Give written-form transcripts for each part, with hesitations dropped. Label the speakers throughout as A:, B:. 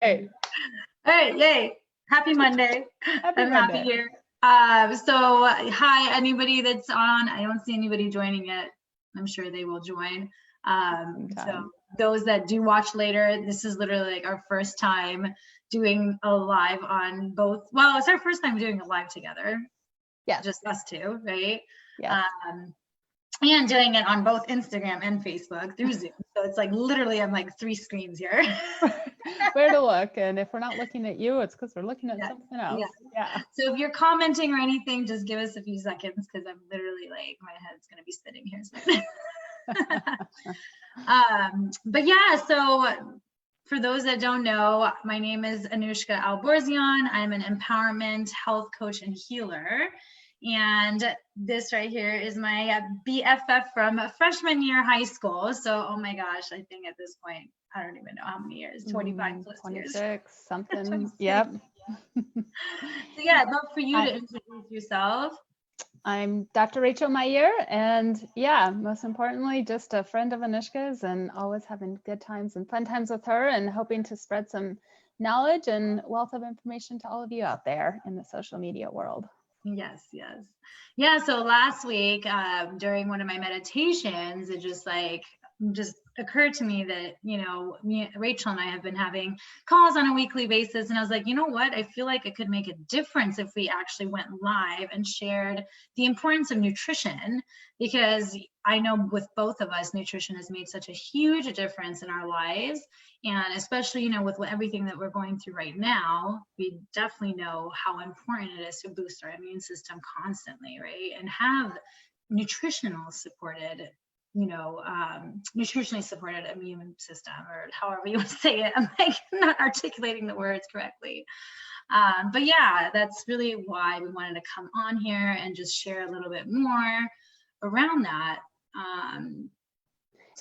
A: Hey,
B: All right, yay. Happy Monday.
A: happy
B: I'm happy
A: Monday.
B: here. Hi, anybody that's on. I don't see anybody joining yet. I'm sure they will join. So
A: Sometime.
B: those that do watch later, this is literally like our first time doing a live on both. Well, it's our first time doing a live together,
A: Yes.
B: just us two, right?
A: Yes.
B: And doing it on both Instagram and Facebook through Zoom. So it's like literally I'm like 3 screens here.
A: Where to look, and if we're not looking at you, it's because we're looking at
B: Yeah,
A: something else.
B: yeah.
A: Yeah.
B: So if you're commenting or anything, just give us a few seconds because I'm literally like my head's gonna be spinning here soon. But yeah, so for those that don't know, my name is Anushka Alborzian. I'm an empowerment health coach and healer. And this right here is my BFF from freshman year high school. So, oh my gosh, I think at this point, I don't even know how many years, 25 plus
A: 26,
B: years.
A: something.
B: 26.
A: Yep.
B: So yeah, I'd love for you to introduce yourself.
A: I'm Dr. Rachel Mayer, and yeah, most importantly, just a friend of Anushka's and always having good times and fun times with her and hoping to spread some knowledge and wealth of information to all of you out there in the social media world.
B: Yes, yes. Yeah, so last week during one of my meditations, it just occurred to me that, Rachel and I have been having calls on a weekly basis. And I was like, you know what? I feel like it could make a difference if we actually went live and shared the importance of nutrition, because I know with both of us, nutrition has made such a huge difference in our lives. And especially, with everything that we're going through right now, we definitely know how important it is to boost our immune system constantly, right? And have nutritional supported, nutritionally supported immune system, or however you want to say it. I'm like not articulating the words correctly. But yeah, that's really why we wanted to come on here and just share a little bit more around that.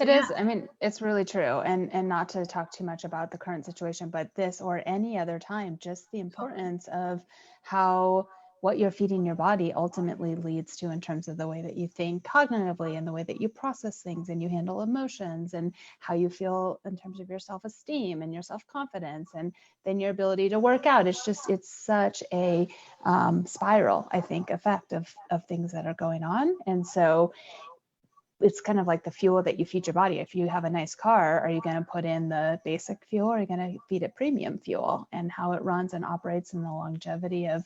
A: It is. I mean, it's really true. And not to talk too much about the current situation, but this or any other time, just the importance of how what you're feeding your body ultimately leads to in terms of the way that you think cognitively and the way that you process things and you handle emotions and how you feel in terms of your self-esteem and your self-confidence and then your ability to work out. It's such a spiral, I think, effect of things that are going on. And so it's kind of like the fuel that you feed your body. If you have a nice car, are you going to put in the basic fuel or are you going to feed it premium fuel, and how it runs and operates and the longevity of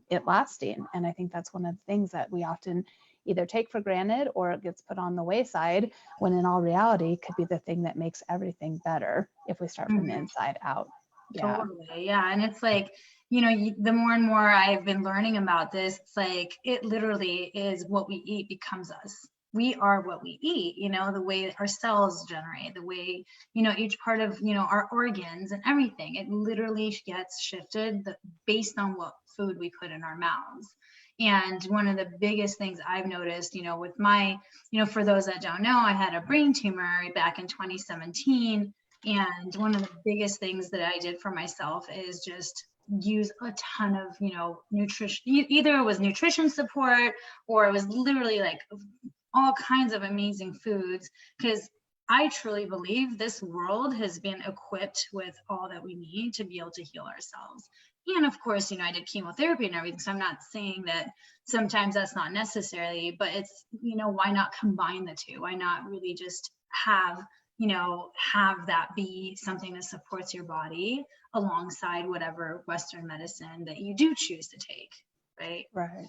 A: it lasting? And I think that's one of the things that we often either take for granted or it gets put on the wayside, when in all reality could be the thing that makes everything better if we start from the inside out.
B: Yeah. Totally. Yeah. And it's like, the more and more I've been learning about this, it's like it literally is what we eat becomes us. We are what we eat, the way our cells generate, the way, each part of, our organs and everything. It literally gets shifted based on what food we put in our mouths. And one of the biggest things I've noticed, with my, for those that don't know, I had a brain tumor back in 2017. And one of the biggest things that I did for myself is just use a ton of, nutrition. Either it was nutrition support or it was literally like all kinds of amazing foods, because I truly believe this world has been equipped with all that we need to be able to heal ourselves. And of course, I did chemotherapy and everything. So I'm not saying that sometimes that's not necessary, but it's, why not combine the two? Why not really just have that be something that supports your body alongside whatever Western medicine that you do choose to take, right?
A: Right.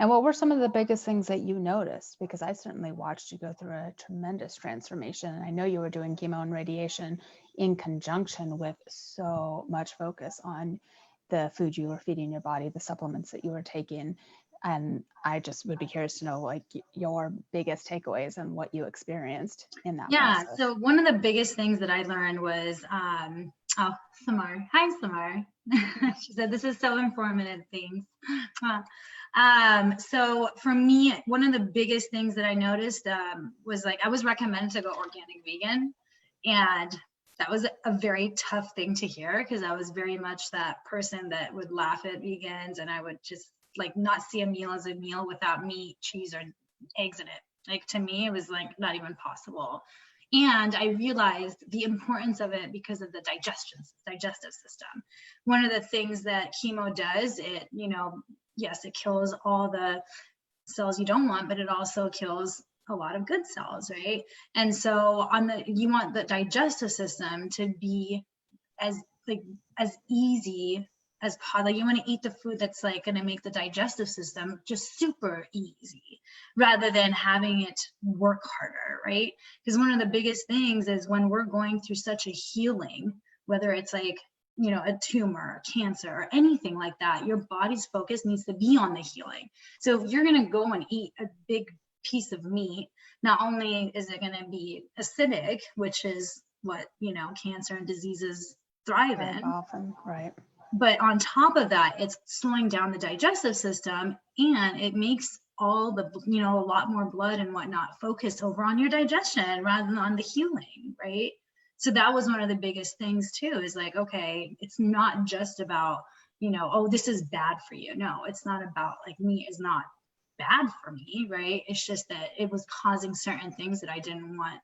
A: And what were some of the biggest things that you noticed? Because I certainly watched you go through a tremendous transformation. And I know you were doing chemo and radiation in conjunction with so much focus on the food you were feeding your body, the supplements that you were taking. And I just would be curious to know like your biggest takeaways and what you experienced in that process.
B: So one of the biggest things that I learned was, Samar. Hi, Samar. She said, this is so informative. Thanks. So for me, one of the biggest things that I noticed was like, I was recommended to go organic vegan. And that was a very tough thing to hear, because I was very much that person that would laugh at vegans, and I would just like not see a meal as a meal without meat, cheese, or eggs in it. Like to me, it was like not even possible. And I realized the importance of it because of the digestive system. One of the things that chemo does, it, yes, it kills all the cells you don't want, but it also kills a lot of good cells, right? And so you want the digestive system to be as easy as possible. You want to eat the food that's like going to make the digestive system just super easy, rather than having it work harder, right? Because one of the biggest things is when we're going through such a healing, whether it's like, a tumor, cancer, or anything like that, your body's focus needs to be on the healing. So if you're going to go and eat a big piece of meat, not only is it going to be acidic, which is what, cancer and diseases thrive in.
A: Often, right.
B: But on top of that, it's slowing down the digestive system, and it makes all the, a lot more blood and whatnot focused over on your digestion rather than on the healing, right? So that was one of the biggest things too, is like, okay, it's not just about, oh, this is bad for you. No, it's not about like meat is not bad for me, right? It's just that it was causing certain things that I didn't want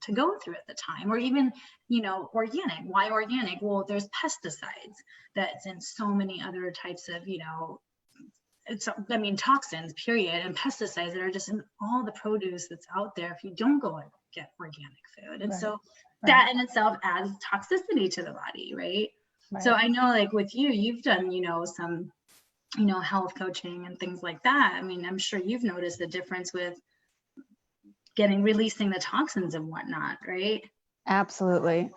B: to go through at the time. Or even, organic. Why organic? Well, there's pesticides that's in so many other types of, toxins, period, and pesticides that are just in all the produce that's out there if you don't go and get organic food. And so that in itself adds toxicity to the body, right? So I know, like with you, you've done, some, health coaching and things like that. I mean, I'm sure you've noticed the difference with releasing the toxins and whatnot, right?
A: Absolutely.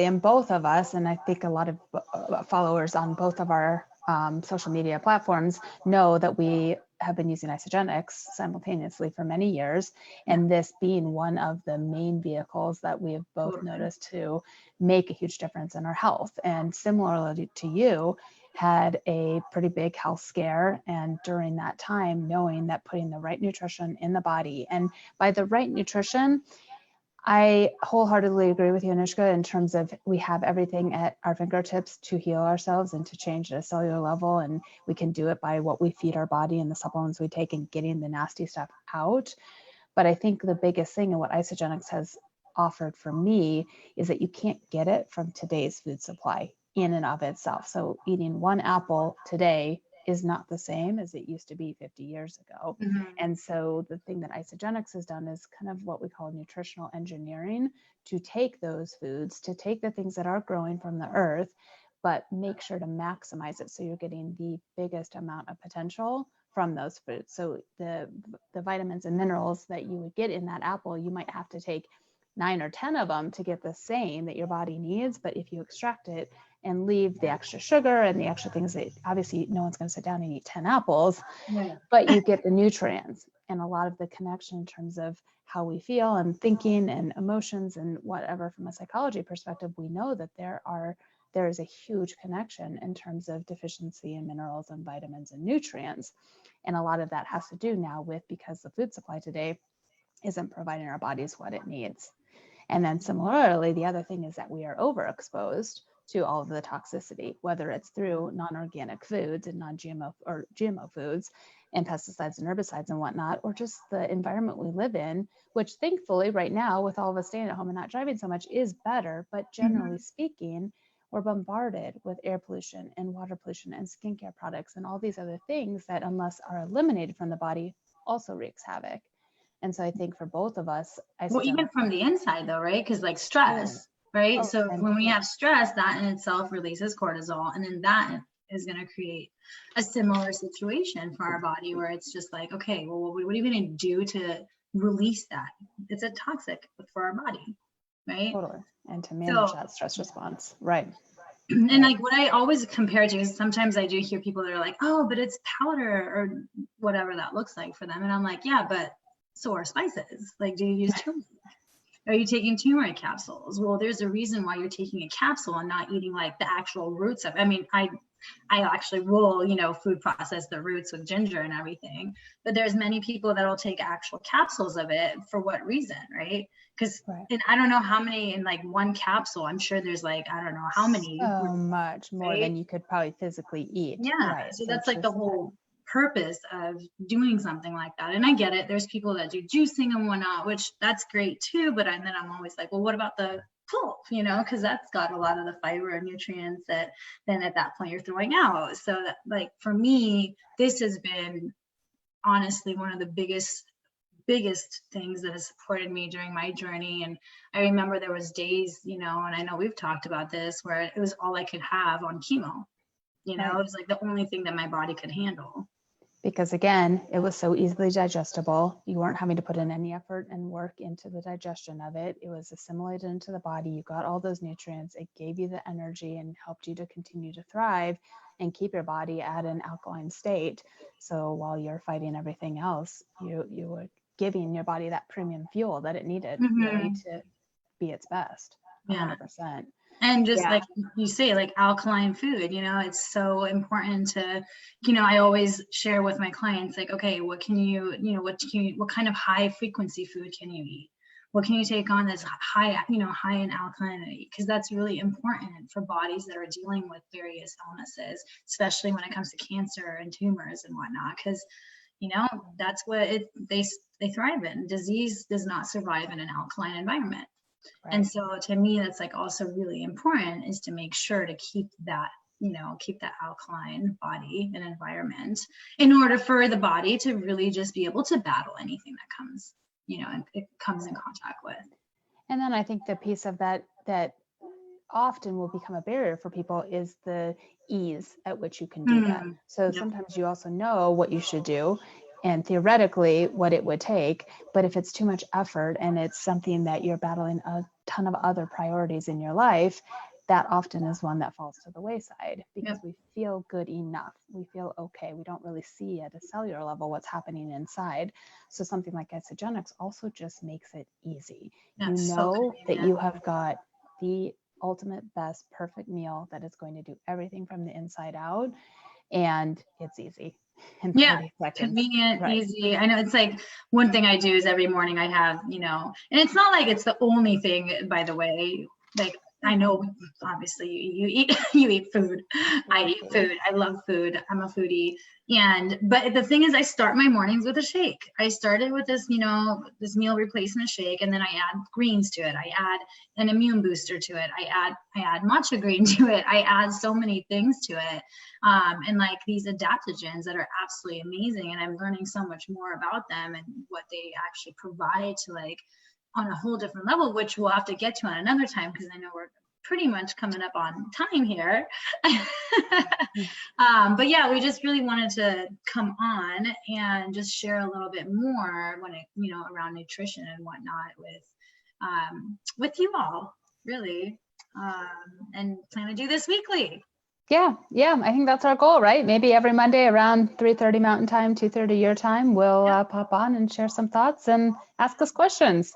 A: And both of us, and I think a lot of followers on both of our social media platforms know that we have been using Isagenix simultaneously for many years, and this being one of the main vehicles that we have both noticed to make a huge difference in our health. And similarly to you, had a pretty big health scare, and during that time, knowing that putting the right nutrition in the body, and by the right nutrition, I wholeheartedly agree with you, Anushka, in terms of we have everything at our fingertips to heal ourselves and to change at a cellular level. And we can do it by what we feed our body and the supplements we take and getting the nasty stuff out. But I think the biggest thing and what Isagenix has offered for me is that you can't get it from today's food supply in and of itself. So eating one apple today is not the same as it used to be 50 years ago.
B: Mm-hmm.
A: And so the thing that Isagenix has done is kind of what we call nutritional engineering, to take those foods, to take the things that are growing from the earth, but make sure to maximize it so you're getting the biggest amount of potential from those foods. So the vitamins and minerals that you would get in that apple, you might have to take 9 or 10 of them to get the same that your body needs. But if you extract it and leave the extra sugar and the extra things that obviously no one's going to sit down and eat 10 apples, but you get the nutrients and a lot of the connection in terms of how we feel and thinking and emotions and whatever. From a psychology perspective, we know that there is a huge connection in terms of deficiency in minerals and vitamins and nutrients. And a lot of that has to do now with, because the food supply today isn't providing our bodies what it needs. And then similarly, the other thing is that we are overexposed to all of the toxicity, whether it's through non-organic foods and non-GMO or GMO foods and pesticides and herbicides and whatnot, or just the environment we live in, which thankfully right now with all of us staying at home and not driving so much is better. But generally speaking, we're bombarded with air pollution and water pollution and skincare products and all these other things that, unless are eliminated from the body, also wreaks havoc. And so I think for both of us,
B: even from the inside though, right? Because like stress, right? So when we have stress, that in itself releases cortisol, and then that is going to create a similar situation for our body where it's just like, okay, well, what are you going to do to release that? It's a toxic for our body, right?
A: Totally. And to manage that stress response, right?
B: And like what I always compare to is sometimes I do hear people that are like, oh, but it's powder or whatever that looks like for them. And I'm like, yeah, but so are spices. Like, do you use turmeric? Are you taking turmeric capsules? Well, there's a reason why you're taking a capsule and not eating like the actual roots of it. I mean, I actually will, food process the roots with ginger and everything, but there's many people that will take actual capsules of it. For what reason, right? Because and I don't know how many in like one capsule. I'm sure there's like, I don't know how many.
A: So much more than you could probably physically eat.
B: Yeah. Right. So that's like the whole purpose of doing something like that. And I get it. There's people that do juicing and whatnot, which that's great too. But then I'm always like, well, what about the pulp, because that's got a lot of the fiber and nutrients that then at that point you're throwing out. So that, like, for me, this has been honestly one of the biggest things that has supported me during my journey. And I remember there was days, and I know we've talked about this, where it was all I could have on chemo.
A: Right.
B: It was like the only thing that my body could handle.
A: Because again, it was so easily digestible. You weren't having to put in any effort and work into the digestion of it. It was assimilated into the body. You got all those nutrients. It gave you the energy and helped you to continue to thrive and keep your body at an alkaline state. So while you're fighting everything else, you were giving your body that premium fuel that it needed really to be its best. 100%.
B: And just like you say, like alkaline food, it's so important to, I always share with my clients, like, okay, what kind of high frequency food can you eat? What can you take on that's high in alkalinity? Because that's really important for bodies that are dealing with various illnesses, especially when it comes to cancer and tumors and whatnot. Because, that's what they thrive in. Disease does not survive in an alkaline environment. Right. And so to me, that's like also really important, is to make sure to keep that, keep that alkaline body and environment in order for the body to really just be able to battle anything that comes, and it comes in contact with.
A: And then I think the piece of that often will become a barrier for people is the ease at which you can do that. So sometimes you also know what you should do and theoretically what it would take, but if it's too much effort and it's something that you're battling a ton of other priorities in your life, that often is one that falls to the wayside, because we feel good enough. We feel okay. We don't really see at a cellular level what's happening inside. So something like Isagenix also just makes it easy. That's that you have got the ultimate best perfect meal that is going to do everything from the inside out, and it's easy. In 30 seconds.
B: Convenient, easy. I know it's like one thing I do is every morning I have, and it's not like it's the only thing, by the way. Like, I know obviously you eat food. I eat food. I love food. I'm a foodie. But the thing is, I start my mornings with a shake. I started with this, this meal replacement shake, and then I add greens to it. I add an immune booster to it. I add matcha green to it. I add so many things to it. And like these adaptogens that are absolutely amazing. And I'm learning so much more about them and what they actually provide to, like, on a whole different level, which we'll have to get to on another time, because I know we're pretty much coming up on time here. But yeah, we just really wanted to come on and just share a little bit more when it, around nutrition and whatnot with you all, really, and plan to do this weekly.
A: Yeah, I think that's our goal, right? Maybe every Monday around 3:30 Mountain Time, 2:30 your time, we'll pop on and share some thoughts and ask us questions.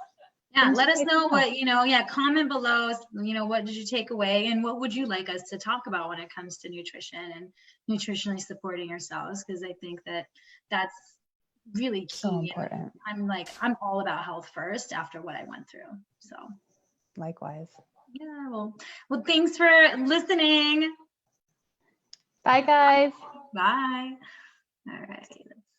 B: Yeah, let us know what, comment below, what did you take away, and what would you like us to talk about when it comes to nutrition and nutritionally supporting yourselves? Because I think that that's really key.
A: So important.
B: I'm all about health first after what I went through. So
A: likewise.
B: Yeah, well, thanks for listening.
A: Bye, guys.
B: Bye. All right.